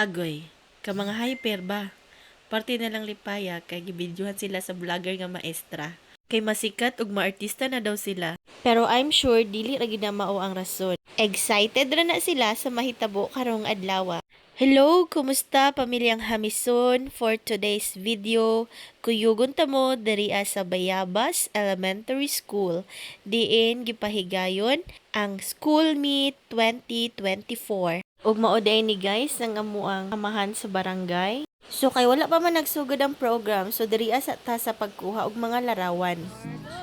Agoy, ka mga hyper ba? Parte na lang lipaya kay gibidyohan sila sa vlogger nga maestra. Kay masikat ug maartista na daw sila. Pero I'm sure dili ra gid na mao ang rason. Excited ra na sila sa mahitabo karong adlaw. Hello, kumusta pamilyang Hamison? For today's video, kuyugon ta mo diri sa Bayabas Elementary School. Diin gipahigayon ang School Meet 2024. Ug mauday ni guys ang amuang amahan sa barangay. So kay wala pa man nagsugod ang program, so diri sa ta sa pagkuha og mga larawan.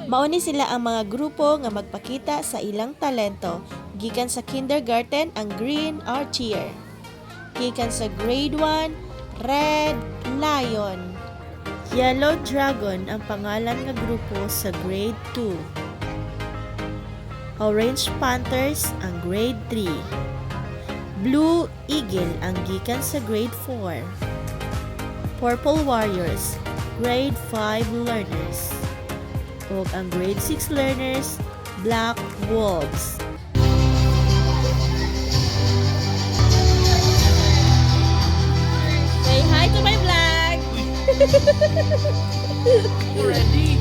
Mauni sila ang mga grupo nga magpakita sa ilang talento. Gikan sa kindergarten ang Green Archer. Gikan sa grade 1, Red Lion. Yellow Dragon ang pangalan nga grupo sa grade 2. Orange Panthers ang grade 3. Blue Eagle ang gikan sa grade 4. Purple Warriors, grade 5 learners. Ug ang grade 6 learners, Black Wolves. Say hi to my vlog! Ready?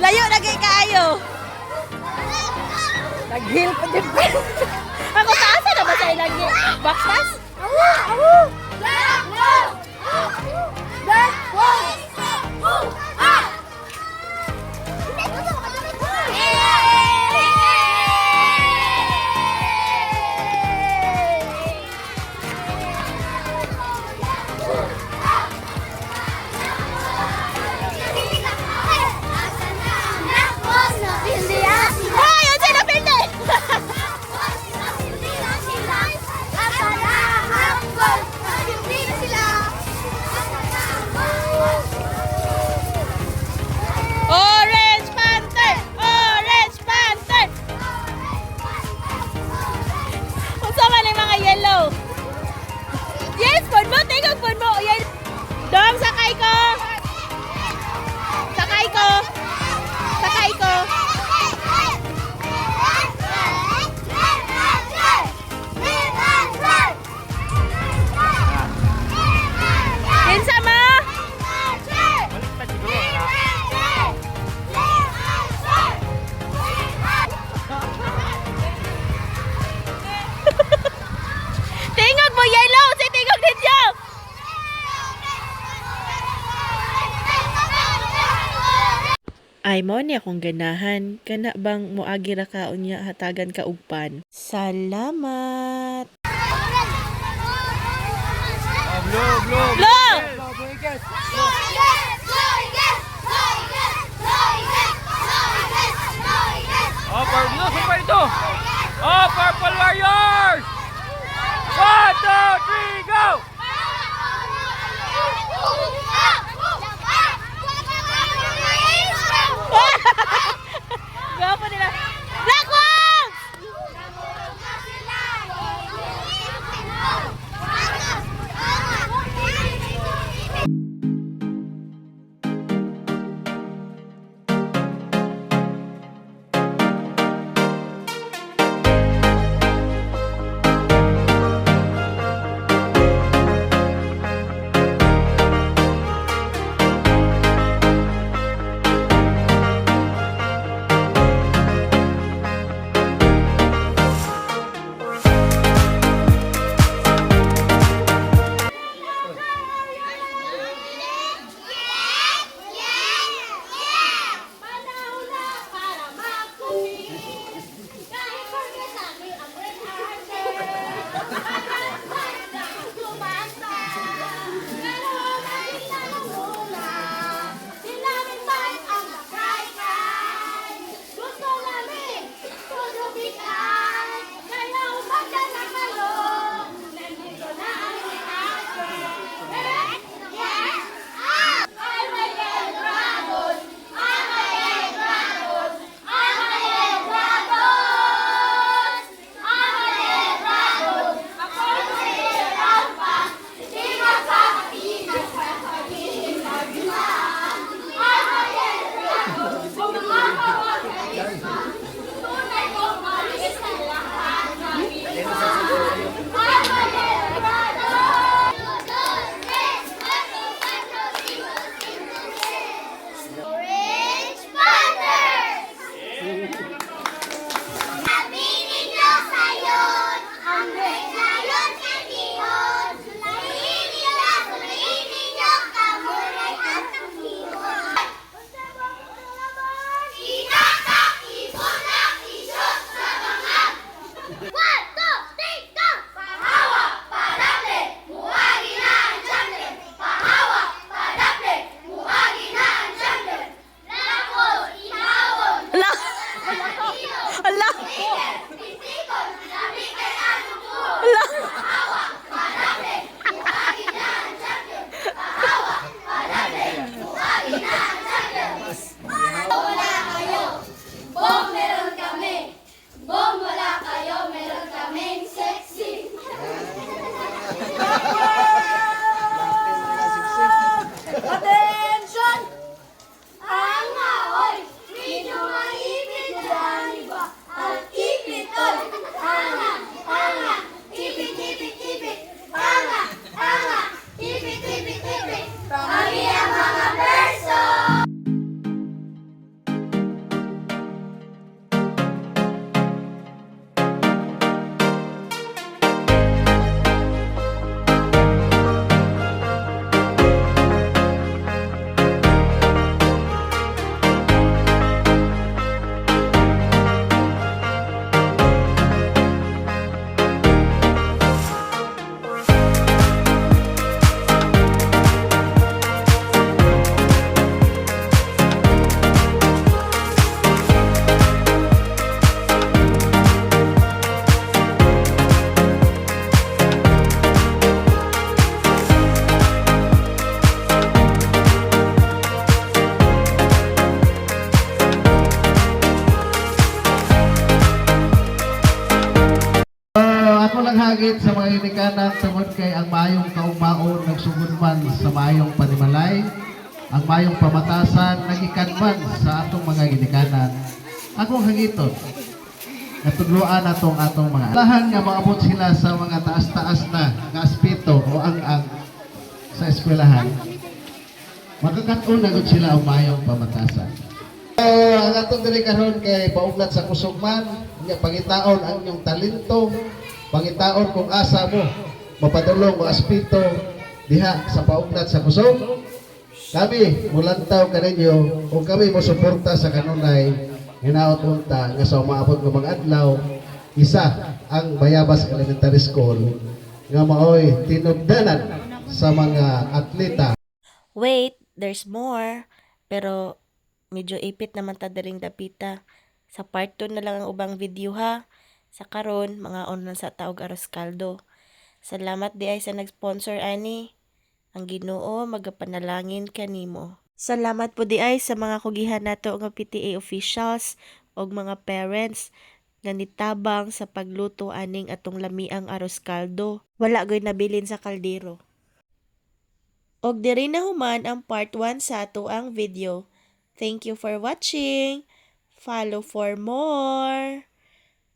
Layo na kay kaayo. Naghil pa din. Ako taasa na ba sa ilang backpass? Orange Panther! Orange Panther! Unsa man yung mga yellow? Yes, pun mo, tingog pun mo. Dom, sakay ko! Sakay ko! Sakay ko! Kinsa mo? Balik pa siguro. Tingog mo, yellow! Si tingog ninyo! Ay mo ni akong ganahan. Kana bang moagi ra ka unya hatagan ka og pan. Salamat. Blue, blue. Blue! Oh, blue. Saan pa ito? Oh, Purple Warriors! 1, 2, 3, go! Gapo nila. Black Wolves! hagit sa mga inikanan tungod kay ang mayong kaugmaon nagsugod man sa mayong panimalay, ang mayong pamatasan nagikan man sa atong mga ginikanan. Akong hangiton, natudloan atong mga lahan nga maabot sila sa mga taas-taas na nga aspeto o ang sa eskwelahan. Magkakaton na gud sila ang mayong pamatasan. Ang atong diri karon kay pauglat sa kusog man, nga pangitaon ang inyong talento, pangitaon kung asa mo mapadulong mo aspeto diha sa pauglat sa kusog. Kami mulantaw kaninyo kung kami mo suporta sa kanunay hinaot unta nga sa umaabot ng mga adlaw isa ang Bayabas Elementary School nga maoy tinubdanan sa mga atleta. Wait, there's more. Pero medyo ipit naman ta diring dapita. Sa part 2 na lang ang ubang video ha. Sa karon mga online sa Taog Aros Caldo. Salamat di ay sa nag-sponsor ani. Ang Ginoo magapanalangin kanimo. Salamat po di ay sa mga kugihan nato nga PTA officials og mga parents nga nitabang sa pagluto aning atong lamiang aros caldo. Wala goy nabilin sa kaldero. Og diri na human ang part 1 sa ato ang video. Thank you for watching. Follow for more.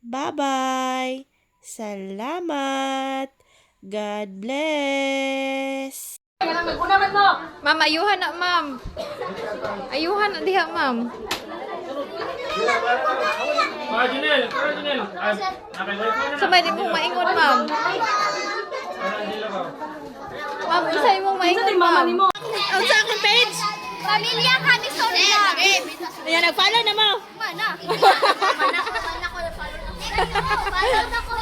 Bye-bye. Salamat. God bless. Ma'am, ayuhan na, ma'am. Ayuhan na diha, ma'am. Janelle. Sabay di mong maingon, ma'am. Ma'am, isa imong maingon, ma'am. Ang sa akong page. Pamilya kami sa ulan. Ayan, nag-follow na mo. Mana? Mana ko na follow na ko. Follow na ko.